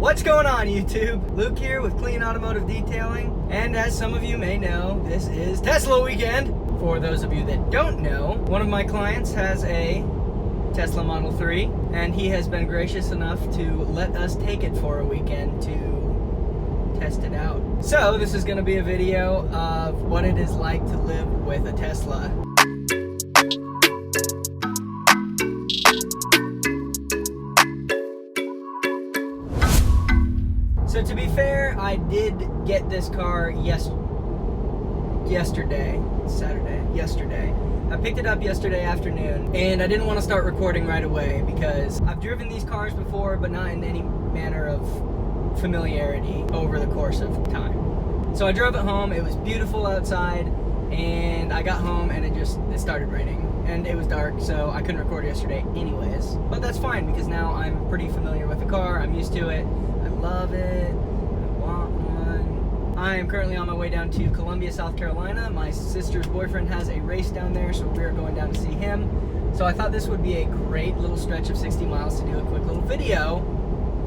What's going on, YouTube? Luke here with Clean Automotive Detailing, and as some of you may know, this is Tesla weekend. For those of you that don't know, one of my clients has a Tesla Model 3, and he has been gracious enough to let us take it for a weekend to test it out. So this is going to be a video of what it is like to live with a Tesla. So to be fair, I did get this car yesterday. I picked it up yesterday afternoon, and I didn't want to start recording right away because I've driven these cars before, but not in any manner of familiarity over the course of time. So I drove it home. It was beautiful outside, and I got home and it started raining, and it was dark, so I couldn't record yesterday anyways. But that's fine because now I'm pretty familiar with the car. I'm used to it. I love it. I want one. I am currently on my way down to Columbia, South Carolina. My sister's boyfriend has a race down there, so we're going down to see him. So I thought this would be a great little stretch of 60 miles to do a quick little video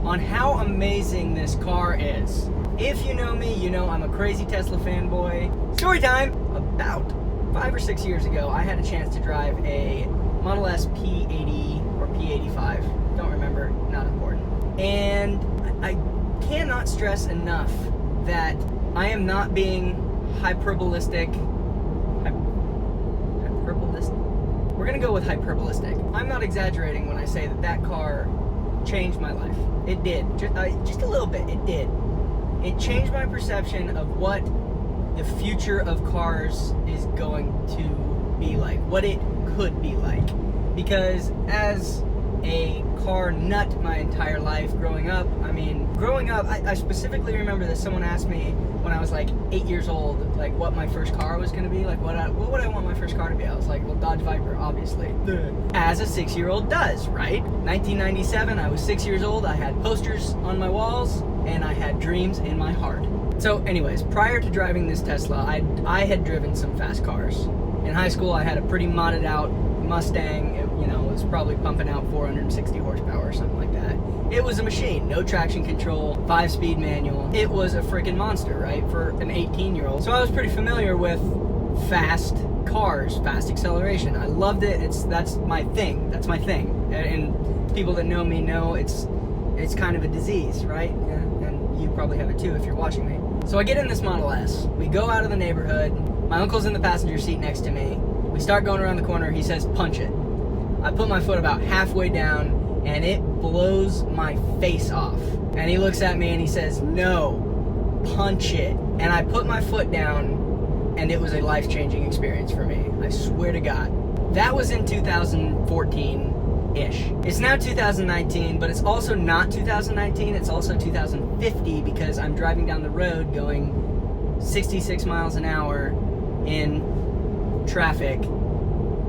on how amazing this car is. If you know me, you know I'm a crazy Tesla fanboy. Story time! About 5 or 6 years ago, I had a chance to drive a Model S P80 or P85. Don't remember, not important. And I cannot stress enough that I am not being hyperbolistic. We're gonna go with hyperbolistic. I'm not exaggerating when I say that that car changed my life. It did, just a little bit, it did. It changed my perception of what the future of cars is going to be like, what it could be like. Because as a car nut my entire life growing up, I specifically remember that someone asked me when I was like 8 years old, like what my first car was going to be, like what would I want my first car to be. I was like, well, Dodge Viper, obviously. As a 6-year-old does, right? 1997, I was 6 years old, I had posters on my walls, and I had dreams in my heart. So anyways, prior to driving this Tesla, I had driven some fast cars. In high school, I had a pretty modded out Mustang. It was probably pumping out 460 horsepower or something like that. It was a machine, no traction control, 5-speed manual. It was a freaking monster, right, for an 18-year-old. So I was pretty familiar with fast cars, fast acceleration. I loved it. That's my thing. That's my thing. And people that know me know it's kind of a disease, right? Yeah, and you probably have it too if you're watching me. So I get in this Model S. We go out of the neighborhood. My uncle's in the passenger seat next to me. We start going around the corner. He says, punch it. I put my foot about halfway down, and it blows my face off. And he looks at me and he says, no, punch it. And I put my foot down, and it was a life-changing experience for me. I swear to God. That was in 2014-ish. It's now 2019, but it's also not 2019. It's also 2050 because I'm driving down the road going 66 miles an hour in traffic.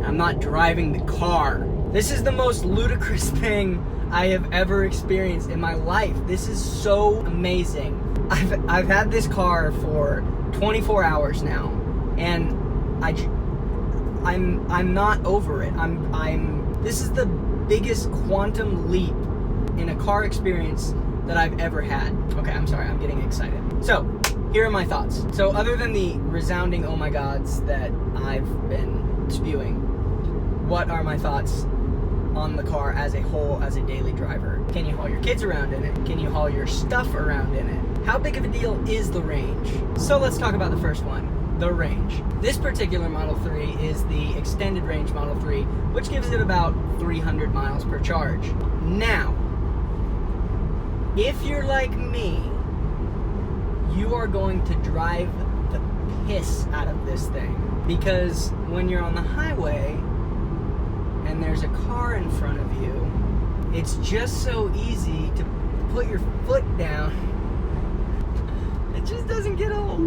I'm not driving the car. This is the most ludicrous thing I have ever experienced in my life. This is so amazing. I've had this car for 24 hours now, and I'm not over it. This is the biggest quantum leap in a car experience that I've ever had. Okay, I'm sorry, I'm getting excited. So, here are my thoughts. So, other than the resounding oh my gods that I've been spewing, what are my thoughts on the car as a whole, as a daily driver? Can you haul your kids around in it? Can you haul your stuff around in it? How big of a deal is the range? So let's talk about the first one, the range. This particular Model 3 is the extended range Model 3, which gives it about 300 miles per charge. Now, if you're like me, you are going to drive the piss out of this thing. Because when you're on the highway, and there's a car in front of you, it's just so easy to put your foot down. It just doesn't get old.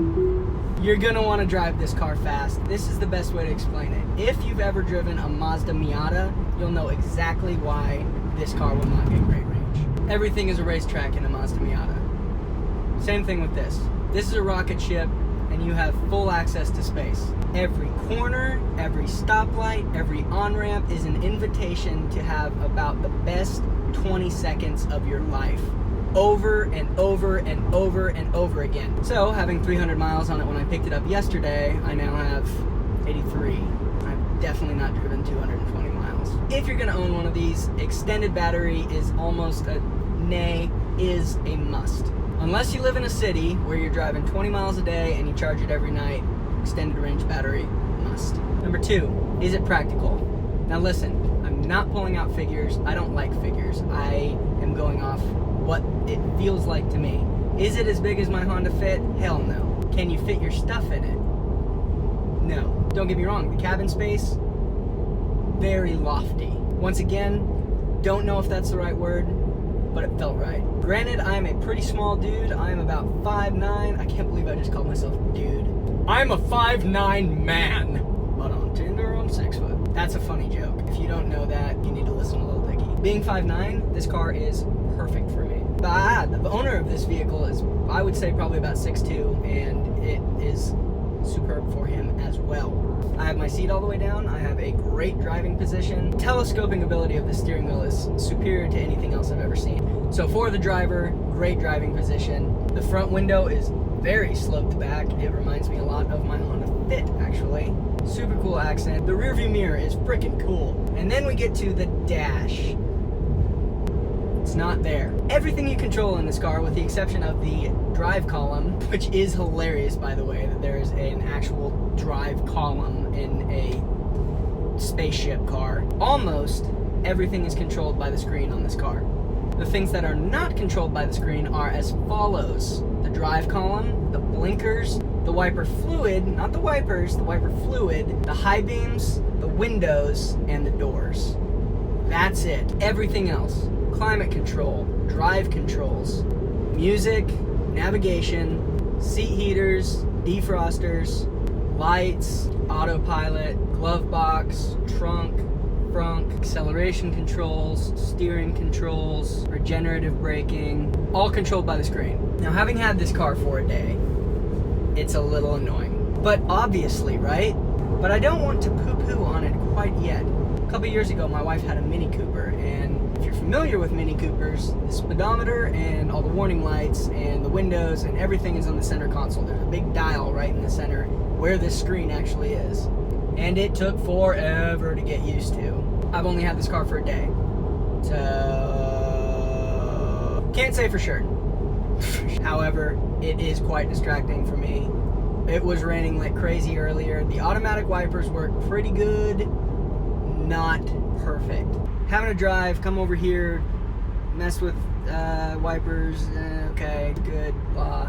You're gonna want to drive this car fast. This is the best way to explain it. If you've ever driven a Mazda Miata, you'll know exactly why this car will not get great range. Everything is a racetrack in a Mazda Miata. Same thing with this. This is a rocket ship, and you have full access to space. Every corner, every stoplight, every on-ramp is an invitation to have about the best 20 seconds of your life over and over and over and over again. So having 300 miles on it when I picked it up yesterday, I now have 83. I've definitely not driven 220 miles. If you're gonna own one of these, extended battery is almost a nay, is a must. Unless you live in a city where you're driving 20 miles a day and you charge it every night, extended range battery, must. Number 2, is it practical? Now listen, I'm not pulling out figures. I don't like figures. I am going off what it feels like to me. Is it as big as my Honda Fit? Hell no. Can you fit your stuff in it? No. Don't get me wrong, the cabin space, very lofty. Once again, don't know if that's the right word, but it felt right. Granted, I'm a pretty small dude. I'm about 5'9". I can't believe I just called myself dude. I'm a 5'9" man, but on Tinder I'm 6 foot. That's a funny joke. If you don't know that, you need to listen to Lil Dicky. Being 5'9", this car is perfect for me. The owner of this vehicle is, I would say, probably about 6'2", and it is superb for him as well. I have my seat all the way down. I have a great driving position. Telescoping ability of the steering wheel is superior to anything else I've ever seen. So for the driver, great driving position. The front window is very sloped back. It reminds me a lot of my Honda Fit, actually. Super cool accent. The rear view mirror is freaking cool. And then we get to the dash. It's not there. Everything you control in this car, with the exception of the drive column, which is hilarious, by the way, that there is an actual drive column in a spaceship car. Almost everything is controlled by the screen on this car. The things that are not controlled by the screen are as follows: the drive column, the blinkers, the wiper fluid, not the wipers, the wiper fluid, the high beams, the windows, and the doors. That's it. Everything else: climate control, drive controls, music, navigation, seat heaters, defrosters, lights, autopilot, glove box, trunk, acceleration controls, steering controls, regenerative braking, all controlled by the screen. Now, having had this car for a day, it's a little annoying. But obviously, right? But I don't want to poo-poo on it quite yet. A couple years ago, my wife had a Mini Cooper, and if you're familiar with Mini Coopers, the speedometer and all the warning lights and the windows and everything is on the center console. There's a big dial right in the center where this screen actually is. And it took forever to get used to. I've only had this car for a day, so can't say for sure. However, it is quite distracting for me. It was raining like crazy earlier. The automatic wipers work pretty good, not perfect. Having to drive, come over here, mess with wipers, okay, good, blah.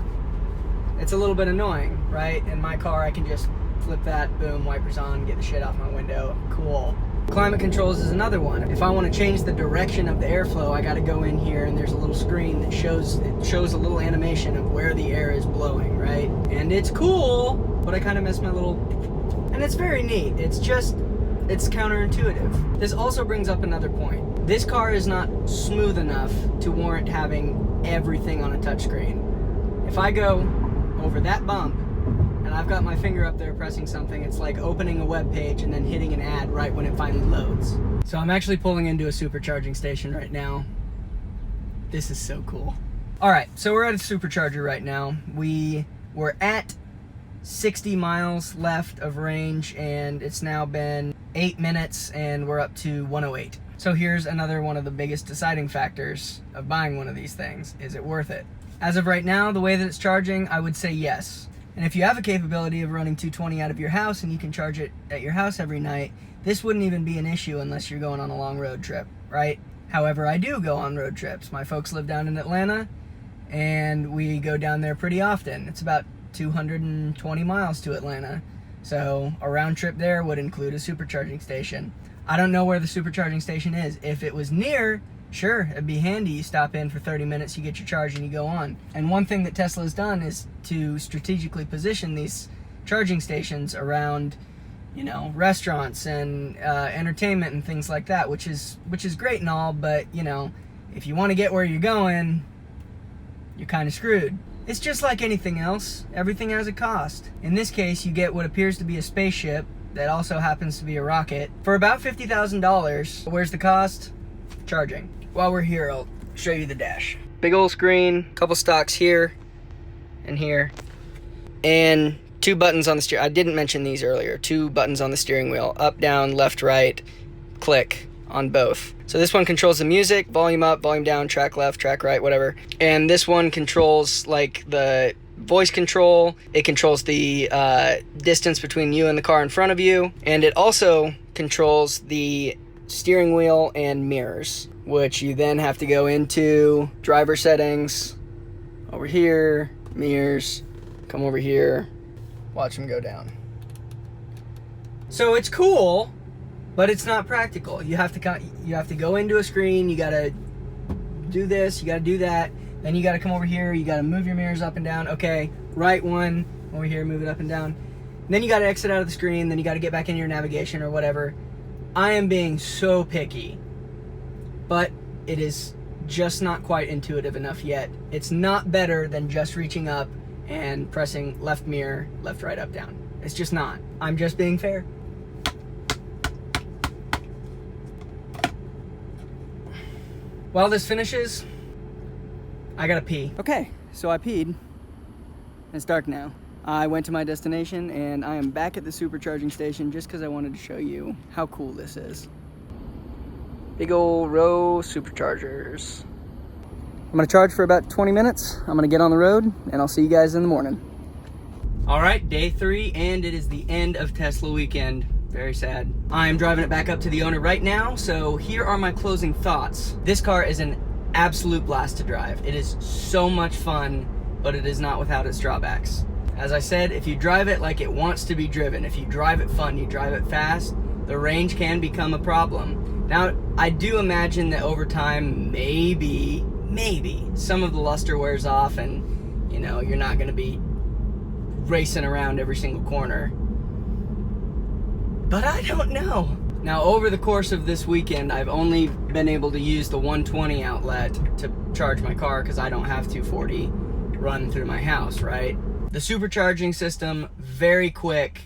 It's a little bit annoying, right? In my car, I can just flip that, boom, wipers on, get the shit off my window, cool. Climate controls is another one. If I want to change the direction of the airflow, I got to go in here and there's a little screen that shows a little animation of where the air is blowing, right? And it's cool, but I kind of miss my little, and it's very neat. It's counterintuitive. This also brings up another point. This car is not smooth enough to warrant having everything on a touchscreen. If I go over that bump, and I've got my finger up there pressing something, it's like opening a web page and then hitting an ad right when it finally loads. So I'm actually pulling into a supercharging station right now. This is so cool. All right, so we're at a supercharger right now. We were at 60 miles left of range, and it's now been 8 minutes and we're up to 108. So here's another one of the biggest deciding factors of buying one of these things. Is it worth it? As of right now, the way that it's charging, I would say yes. And if you have a capability of running 220 out of your house and you can charge it at your house every night, this wouldn't even be an issue unless you're going on a long road trip, right? However, I do go on road trips. My folks live down in Atlanta, and we go down there pretty often. It's about 220 miles to Atlanta. So a round trip there would include a supercharging station. I don't know where the supercharging station is. If it was near, sure, it'd be handy. You stop in for 30 minutes, you get your charge, and you go on. And one thing that Tesla's done is to strategically position these charging stations around, you know, restaurants and entertainment and things like that, which is great and all, but, you know, if you want to get where you're going, you're kind of screwed. It's just like anything else. Everything has a cost. In this case, you get what appears to be a spaceship that also happens to be a rocket for about $50,000. Where's the cost? Charging. While we're here, I'll show you the dash. big old screen, couple stalks here and here, and 2 buttons on the steering. I didn't mention these earlier. 2 buttons on the steering wheel, up, down, left, right, click on both. So this one controls the music, volume up, volume down, track left, track right, whatever. And this one controls like the voice control. It controls the distance between you and the car in front of you. And it also controls the steering wheel and mirrors, which you then have to go into driver settings, over here, mirrors, come over here, watch them go down. So it's cool, but it's not practical. You have to go into a screen, you gotta do this, you gotta do that, then you gotta come over here, you gotta move your mirrors up and down. Okay, right one, over here, move it up and down. And then you gotta exit out of the screen, then you gotta get back in your navigation or whatever. I am being so picky, but it is just not quite intuitive enough yet. It's not better than just reaching up and pressing left mirror, left, right, up, down. It's just not. I'm just being fair. While this finishes, I gotta pee. Okay, so I peed. It's dark now. I went to my destination and I am back at the supercharging station just because I wanted to show you how cool this is. Big old row superchargers. I'm gonna charge for about 20 minutes. I'm gonna get on the road and I'll see you guys in the morning. All right, day 3, and it is the end of Tesla weekend. Very sad. I'm driving it back up to the owner right now, so here are my closing thoughts. This car is an absolute blast to drive. It is so much fun, but it is not without its drawbacks. As I said, if you drive it like it wants to be driven, if you drive it fun, you drive it fast, the range can become a problem. Now, I do imagine that over time, maybe some of the luster wears off and, you know, you're not gonna be racing around every single corner. But I don't know. Now, over the course of this weekend, I've only been able to use the 120 outlet to charge my car because I don't have 240 run through my house, right? The supercharging system, very quick,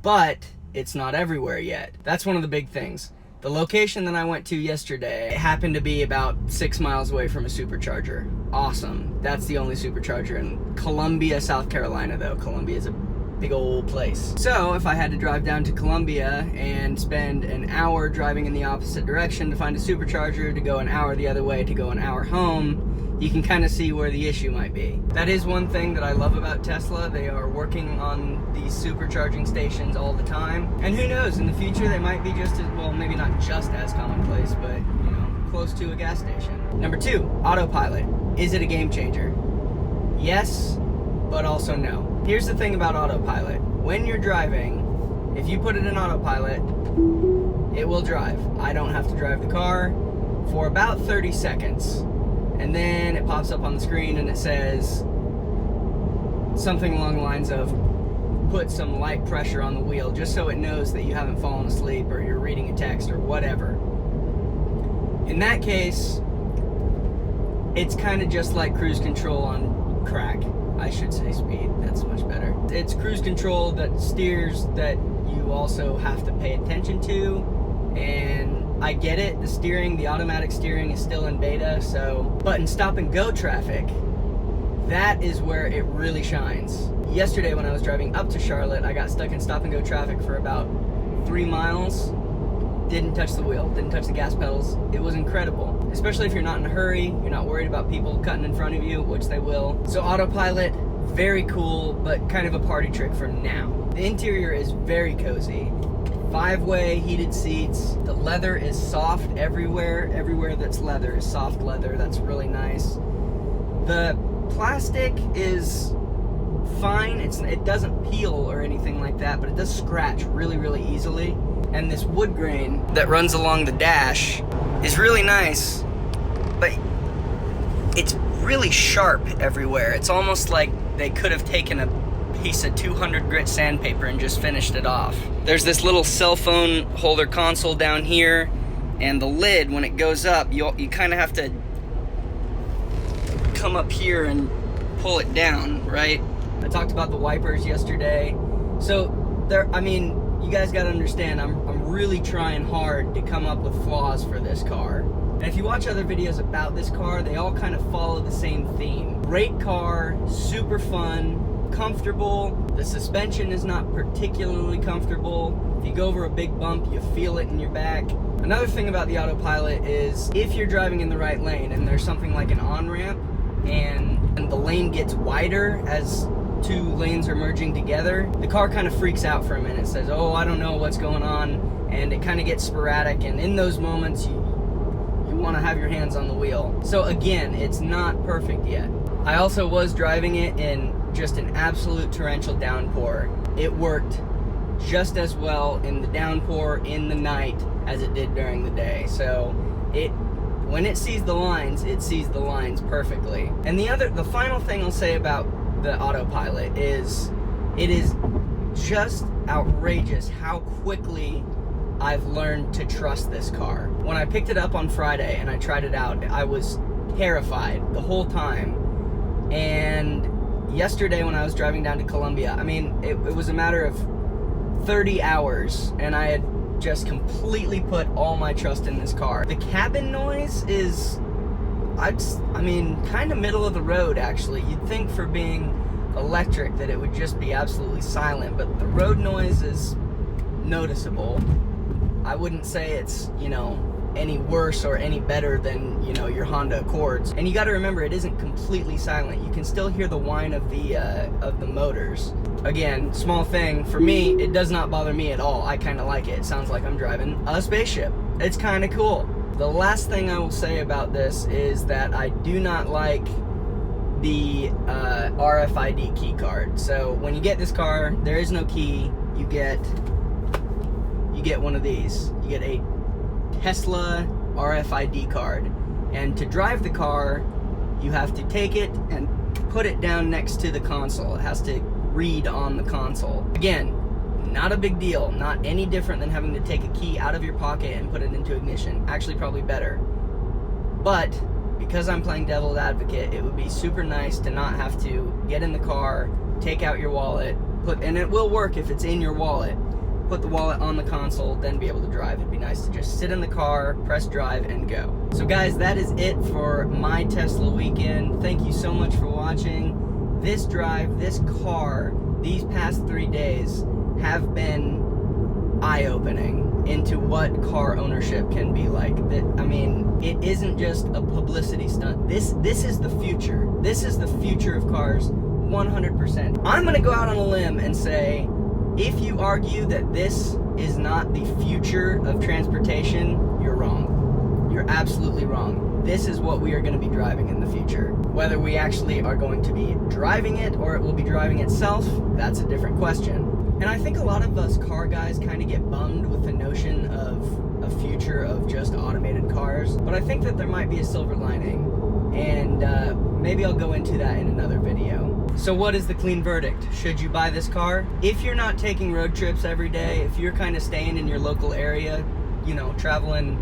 but it's not everywhere yet. That's one of the big things. The location that I went to yesterday happened to be about 6 miles away from a supercharger. Awesome. That's the only supercharger in Columbia, South Carolina, though. Columbia is a big old place. So if I had to drive down to Columbia and spend an hour driving in the opposite direction to find a supercharger, to go an hour the other way, to go an hour home, you can kind of see where the issue might be. That is one thing that I love about Tesla. They are working on these supercharging stations all the time. And who knows, in the future they might be just as, well, maybe not just as commonplace, but, you know, close to a gas station. Number 2, autopilot. Is it a game changer? Yes, but also no. Here's the thing about autopilot. When you're driving, if you put it in autopilot, it will drive. I don't have to drive the car for about 30 seconds. And then it pops up on the screen and it says something along the lines of, put some light pressure on the wheel, just so it knows that you haven't fallen asleep or you're reading a text or whatever. In that case, it's kind of just like cruise control on crack. I should say speed, that's much better. It's cruise control that steers that you also have to pay attention to, and I get it, the automatic steering is still in beta, but in stop and go traffic, that is where it really shines. Yesterday when I was driving up to Charlotte, I got stuck in stop and go traffic for about 3 miles, didn't touch the wheel, didn't touch the gas pedals. It was incredible, especially if you're not in a hurry, you're not worried about people cutting in front of you, which they will. So autopilot, very cool, but kind of a party trick for now. The interior is very cozy. 5-way heated seats. The leather is soft everywhere. Everywhere that's leather is soft leather. That's really nice. The plastic is fine. It doesn't peel or anything like that, but it does scratch really, really easily. And this wood grain that runs along the dash is really nice, but it's really sharp everywhere. It's almost like they could have taken a piece of 200 grit sandpaper and just finished it off. There's this little cell phone holder console down here, and the lid, when it goes up, you kind of have to come up here and pull it down, right? I talked about the wipers yesterday. So you guys gotta understand, I'm really trying hard to come up with flaws for this car. And if you watch other videos about this car, they all kind of follow the same theme. Great car, super fun, comfortable. The suspension is not particularly comfortable. If you go over a big bump, you feel it in your back. Another thing about the autopilot is if you're driving in the right lane and there's something like an on-ramp and the lane gets wider as two lanes are merging together, the car kind of freaks out for a minute. It says, oh, I don't know what's going on, and it kind of gets sporadic, and in those moments you want to have your hands on the wheel. So again, it's not perfect yet. I also was driving it in just an absolute torrential downpour. It worked just as well in the downpour in the night as it did during the day. So when it sees the lines perfectly. And the final thing I'll say about the autopilot is it is just outrageous how quickly I've learned to trust this car. When I picked it up on Friday and I tried it out, I was terrified the whole time. And yesterday when I was driving down to Columbia, I mean, it was a matter of 30 hours and I had just completely put all my trust in this car. The cabin noise is, I mean, kind of middle of the road actually. You'd think for being electric that it would just be absolutely silent, but the road noise is noticeable. I wouldn't say it's, you know, any worse or any better than, you know, your Honda Accords. And you got to remember, it isn't completely silent. You can still hear the whine of the motors. Again, small thing for me, it does not bother me at all. I kind of like it. It sounds like I'm driving a spaceship. It's kind of cool. The last thing I will say about this is that I do not like the RFID key card. So when you get this car, there is no key. You get one of these. You get a Tesla RFID card, and to drive the car you have to take it and put it down next to the console. It has to read on the console. Again, not a big deal, not any different than having to take a key out of your pocket and put it into ignition. Actually probably better. But because I'm playing devil's advocate, it would be super nice to not have to get in the car, take out your wallet, and it will work if it's in your wallet, put the wallet on the console, then be able to drive. It'd be nice to just sit in the car, press drive, and go. So guys, that is it for my Tesla weekend. Thank you so much for watching. This drive, this car, these past 3 days have been eye-opening into what car ownership can be like. I mean, it isn't just a publicity stunt. This is the future. This is the future of cars, 100%. I'm gonna go out on a limb and say, if you argue that this is not the future of transportation, you're wrong. You're absolutely wrong. This is what we are going to be driving in the future. Whether we actually are going to be driving it or it will be driving itself, that's a different question. And I think a lot of us car guys kind of get bummed with the notion of a future of just automated cars, but I think that there might be a silver lining, and maybe I'll go into that in another video. So what is the clean verdict? Should you buy this car? If you're not taking road trips every day, if you're kind of staying in your local area, you know, traveling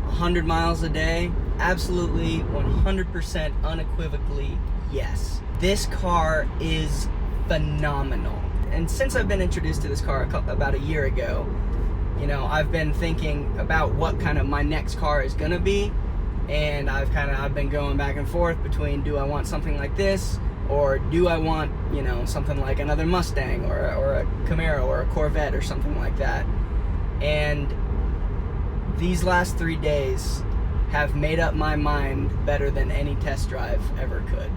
100 miles a day, absolutely, 100% unequivocally, yes. This car is phenomenal. And since I've been introduced to this car about a year ago, you know, I've been thinking about what kind of my next car is gonna be, and I've been going back and forth between, do I want something like this, or do I want, you know, something like another Mustang or a Camaro or a Corvette or something like that. And these last 3 days have made up my mind better than any test drive ever could.